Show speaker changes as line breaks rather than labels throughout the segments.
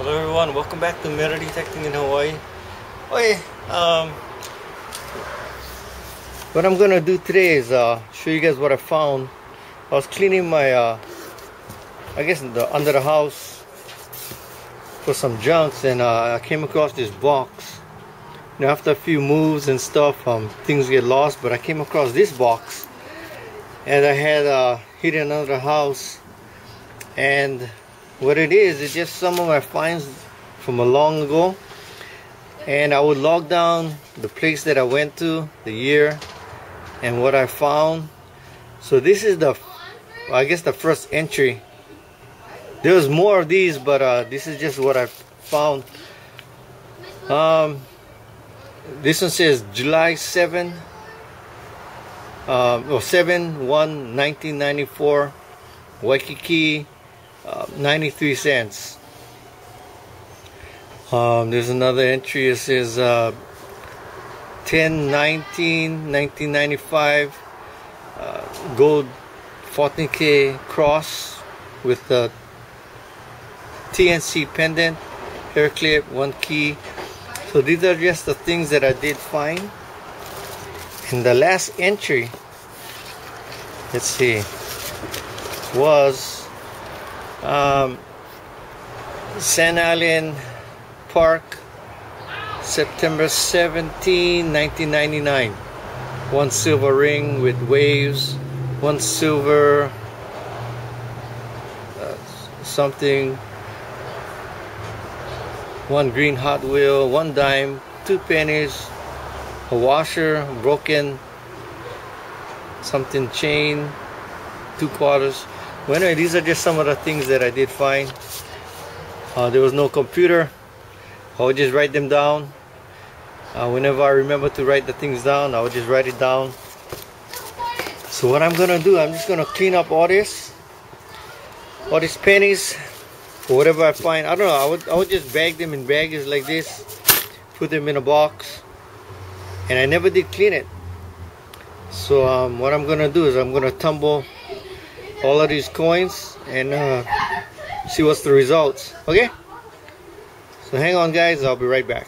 Hello everyone, welcome back to MetalDetecting in Hawaii. Okay, what I'm gonna do today is show you guys what I found. I was cleaning my I guess under the house for some junks, and I came across this box. You know, after a few moves and stuff, things get lost, but I came across this box and I had hidden under the house. And what it is just some of my finds from a long ago, and I would log down the place that I went to, the year, and what I found. So this is I guess the first entry. There was more of these, but this is just what I found. This one says July 7 7/1/1994, Waikiki, 93 cents. There's another entry. It says 10/19/1995, gold 14K cross with the TNC pendant, hair clip, 1 key. So these are just the things that I did find. And the last entry, let's see, was San Allen Park, September 17, 1999. 1 silver ring with waves, 1 silver something, 1 green Hot Wheel, 1 dime, 2 pennies, a washer, broken something chain, 2 quarters. Well, anyway, these are just some of the things that I did find. There was no computer. I would just write them down. Whenever I remember to write the things down, I would just write it down. So what I'm gonna do, I'm just gonna clean up all these pennies, or whatever I find. I don't know. I would just bag them in bags like this, put them in a box, and I never did clean it. So what I'm gonna do is I'm gonna tumble all of these coins and see what's the results. Okay, so hang on guys, I'll be right back.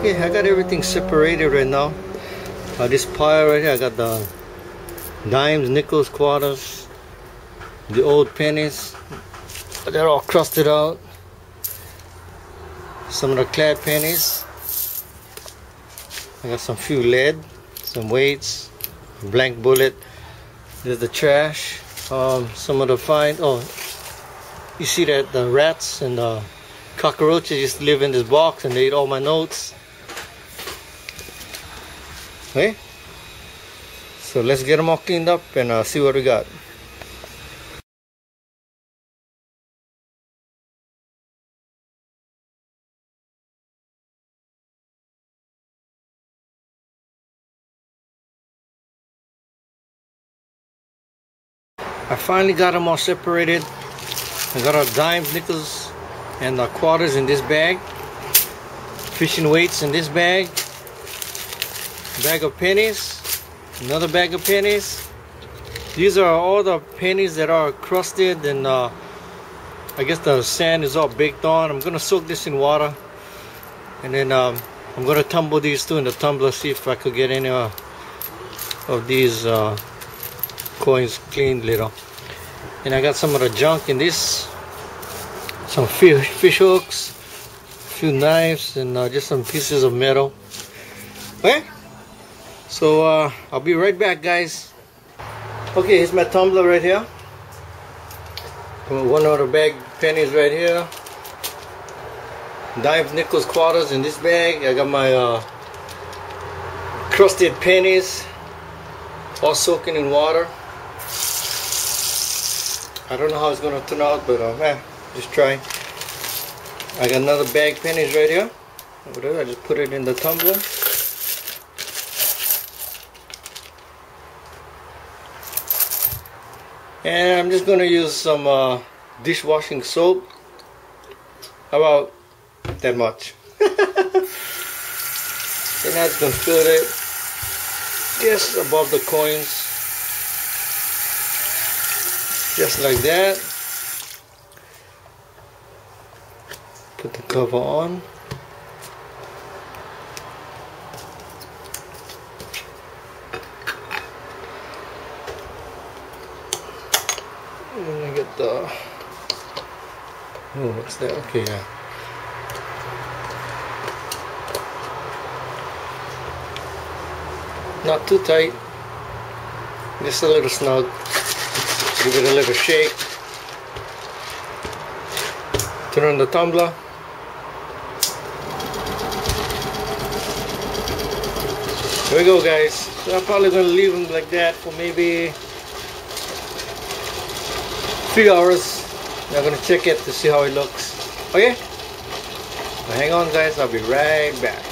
Okay, I got everything separated right now. This pile right here, I got the dimes, nickels, quarters, the old pennies. They're all crusted out. Some of the clad pennies. I got some few lead, some weights, blank bullet. There's the trash. Some of the fine. Oh, you see that the rats and the cockroaches used to live in this box, and they ate all my notes. Okay, so let's get them all cleaned up and see what we got. I finally got them all separated. I got our dimes, nickels, and the quarters in this bag. Fishing weights in this bag. Bag of pennies, another bag of pennies. These are all the pennies that are crusted, and I guess the sand is all baked on. I'm gonna soak this in water, and then I'm gonna tumble these two in the tumbler, see if I could get any of these coins cleaned little. And I got some of the junk in this, some fish hooks, a few knives, and just some pieces of metal. Okay, so I'll be right back guys. Okay, here's my tumbler right here. One of the bag pennies right here. Dimes, nickels, quarters in this bag. I got my crusted pennies all soaking in water. I don't know how it's gonna turn out, but just try. I got another bag pennies right here. I just put it in the tumbler. And I'm just gonna use some dishwashing soap. How about that much? And I'm just gonna fill it just above the coins, just like that. Put the cover on. I'm gonna get the, oh, what's that? Okay, yeah. Not too tight, just a little snug. Give it a little shake. Turn on the tumbler. Here we go, guys. So I'm probably gonna leave them like that for maybe 3 hours. I'm gonna check it to see how it looks. Okay? Now hang on, guys. I'll be right back.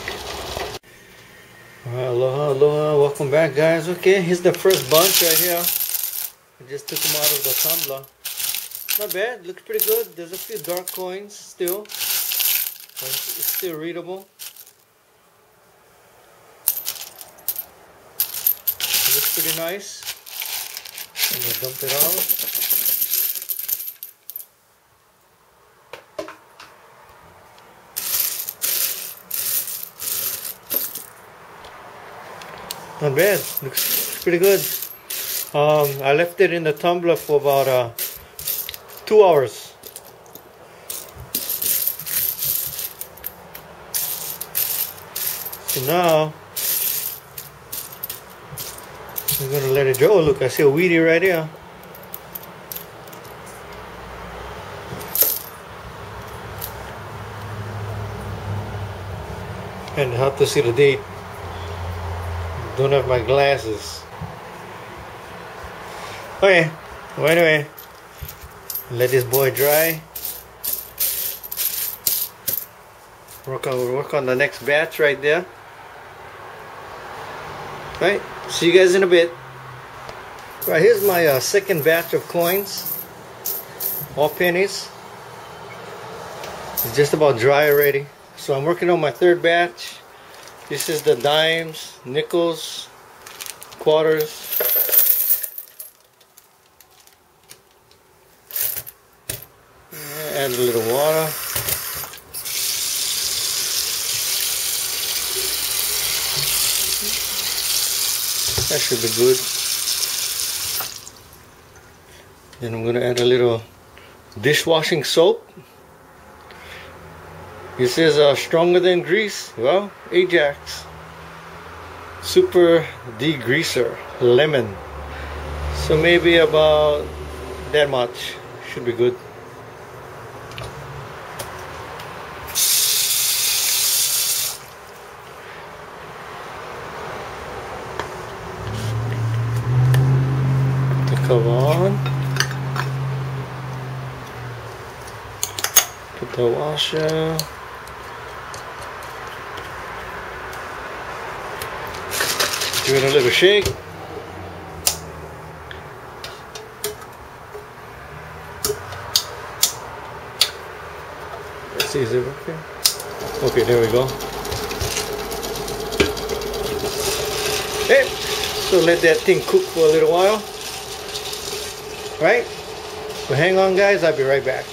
Aloha, aloha. Welcome back, guys. Okay, here's the first bunch right here. I just took them out of the tumbler. Not bad. Looks pretty good. There's a few dark coins still. But it's still readable. It looks pretty nice. I'm gonna dump it out. Not bad. Looks pretty good. I left it in the tumbler for about 2 hours. So now I'm gonna let it go. Oh, look, I see a weedy right here. And hard to see the date. Don't have my glasses. Okay, well, anyway, let this boy dry. We'll work on the next batch right there. Right, see you guys in a bit. Right, here's my second batch of coins, all pennies. It's just about dry already. So I'm working on my third batch. This is the dimes, nickels, quarters. Add a little water. That should be good. Then I'm going to add a little dishwashing soap. This is stronger than grease. Well, Ajax Super Degreaser Lemon. So maybe about that much should be good. The cover on. Put the washer. Give it a little shake. Let's see, is it working? Okay, there we go. Okay, so let that thing cook for a little while. Right? So hang on, guys, I'll be right back.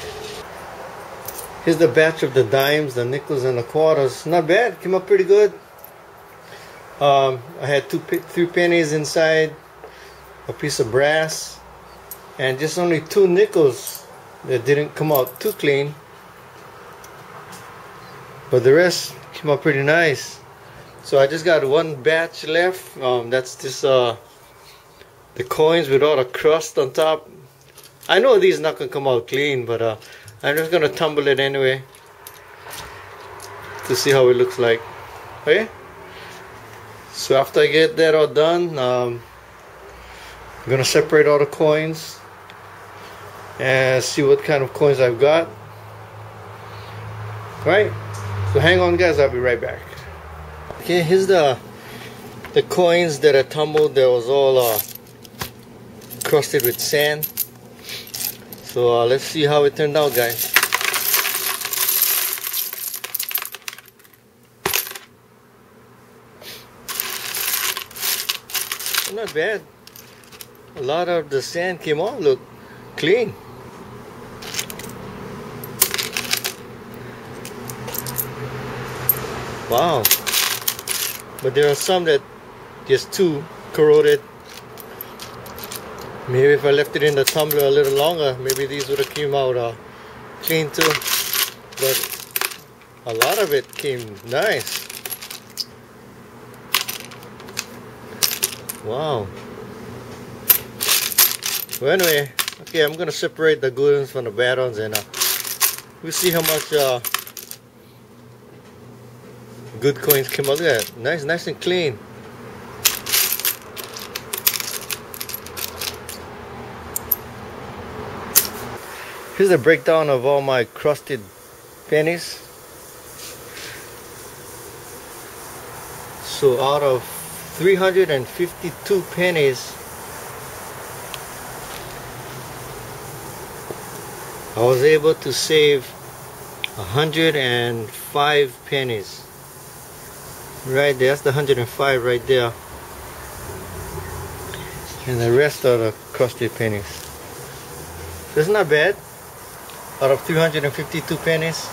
Here's the batch of the dimes, the nickels, and the quarters. Not bad, came up pretty good. I had 3 pennies inside, a piece of brass, and just only 2 nickels that didn't come out too clean. But the rest came out pretty nice. So I just got one batch left. That's this the coins with all the crust on top. I know these not gonna come out clean, but I'm just gonna tumble it anyway to see how it looks like. Okay. So after I get that all done, I'm gonna separate all the coins and see what kind of coins I've got. Right? So hang on guys, I'll be right back. Okay, here's the coins that I tumbled. That was all crusted with sand. So let's see how it turned out, guys. Not bad. A lot of the sand came off. Look, clean. Wow. But there are some that just too corroded. Maybe if I left it in the tumbler a little longer, maybe these would have came out clean too. But a lot of it came nice. Wow. Well, anyway, okay, I'm gonna separate the good ones from the bad ones, and we'll see how much good coins came out. Look at that, nice and clean. Here's a breakdown of all my crusted pennies. So out of 352 pennies, I was able to save 105 pennies. Right there, that's the 105 right there. And the rest are the crusted pennies. So it's not bad. Out of 352 pennies.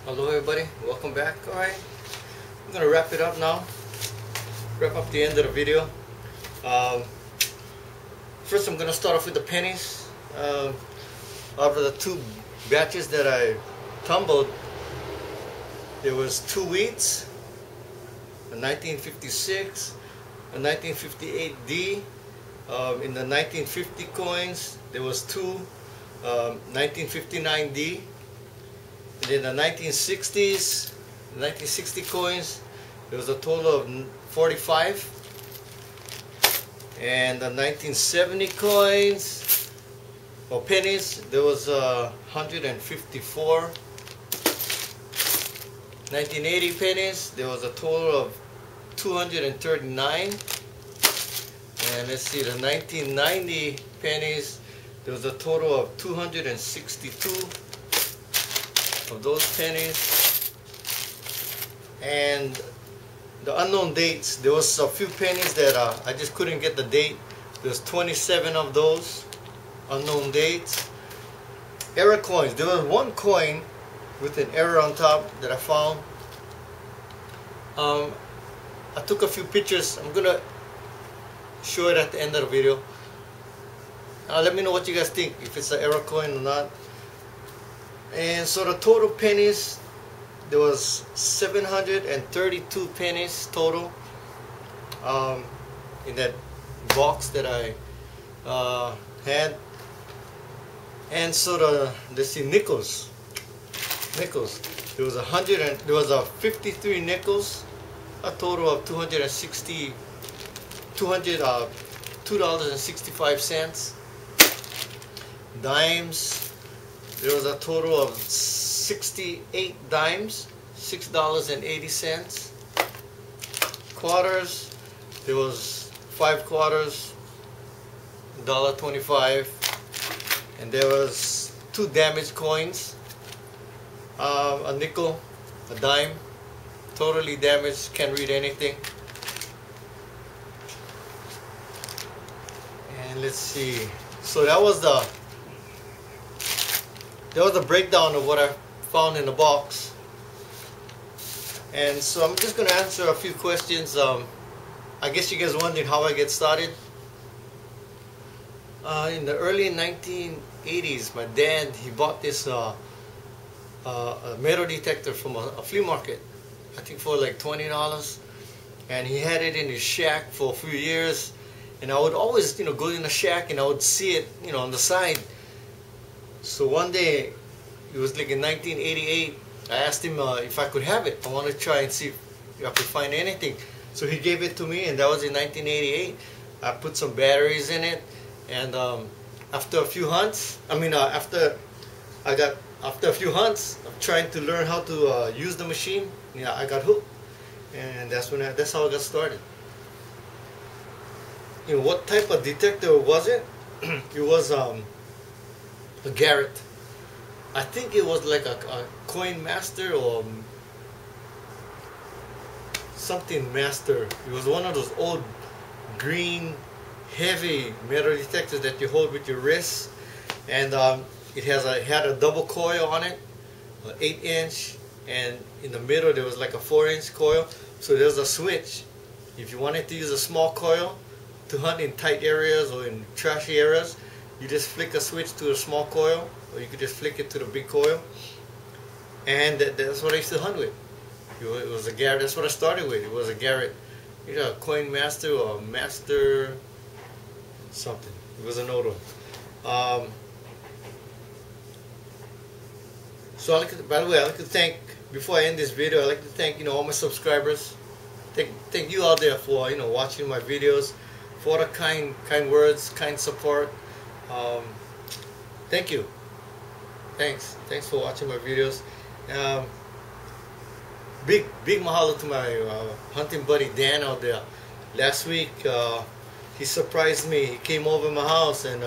Hello everybody, welcome back. Alright, I'm gonna wrap it up now. Wrap up the end of the video. First I'm gonna start off with the pennies. Out of the two batches that I tumbled, there was two wheats, a 1956, a 1958D. In the 1950 coins, there was two 1959D. And in the 1960s, 1960 coins, there was a total of 45. And the 1970 coins, or pennies, there was 154. 1980 pennies, there was a total of 239. And let's see, the 1990 pennies, there was a total of 262 of those pennies. And the unknown dates, there was a few pennies that I just couldn't get the date. There's 27 of those unknown dates. Error coins, there was one coin with an error on top that I found. I took a few pictures. I'm gonna show it at the end of the video. Let me know what you guys think, if it's an error coin or not. And so the total pennies, there was 732 pennies total in that box that I had. And so let's see, nickels. There was 53 nickels, a total of $2.65. Dimes, there was a total of 68 dimes, $6.80. Quarters, there was 5 quarters, $1.25. And there was 2 damaged coins, a nickel, a dime, totally damaged, can't read anything. And let's see, so that was the breakdown of what I found in the box. And so I'm just going to answer a few questions. I guess you guys wondering how I get started. In the early 1980s, my dad, he bought this a metal detector from a flea market, I think for like $20, and he had it in his shack for a few years. And I would always, go in the shack and I would see it, on the side. So one day, it was like in 1988, I asked him if I could have it. I want to try and see if I could find anything. So he gave it to me, and that was in 1988. I put some batteries in it, and after a few hunts, after a few hunts of trying to learn how to use the machine, I got hooked, and that's how I got started. What type of detector was it? It was a Garrett. I think it was like a Coin Master or something Master. It was one of those old green heavy metal detectors that you hold with your wrist, and it had a double coil on it, 8-inch, and in the middle there was like a 4-inch coil. So there's a switch. If you wanted to use a small coil to hunt in tight areas or in trashy areas, you just flick a switch to a small coil, or you could just flick it to the big coil, and that's what I used to hunt with. It was a Garrett. That's what I started with. It was a Garrett, a Coin Master or a Master something. It was an old one. So by the way, I'd like to thank, before I end this video, I'd like to thank all my subscribers. Thank you out there for watching my videos, for the kind words, kind support. Thank you. Thanks for watching my videos. Big mahalo to my hunting buddy Dan out there. Last week he surprised me. He came over my house and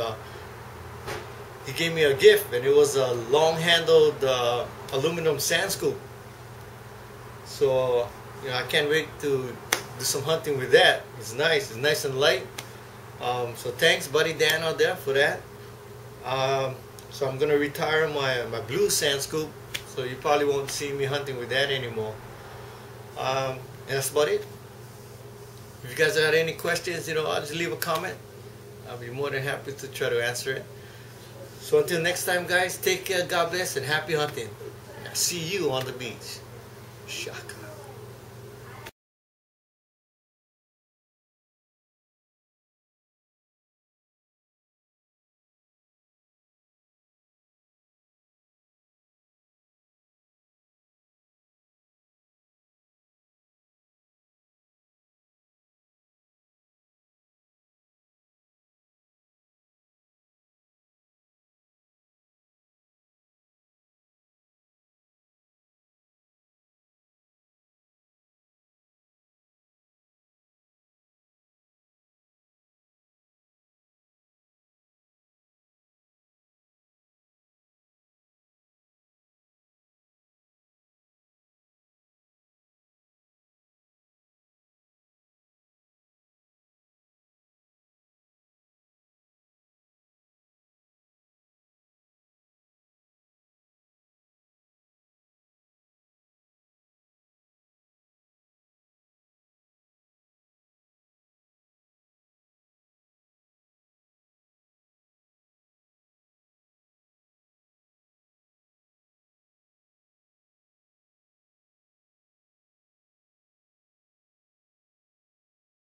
he gave me a gift, and it was a long-handled aluminum sand scoop. So I can't wait to do some hunting with that. It's nice and light. So thanks buddy Dan out there for that. So I'm gonna retire my blue sand scoop, so you probably won't see me hunting with that anymore. And that's about it. If you guys have any questions, I'll just leave a comment. I'll be more than happy to try to answer it. So until next time, guys, take care, God bless, and happy hunting. I'll see you on the beach. Shaka.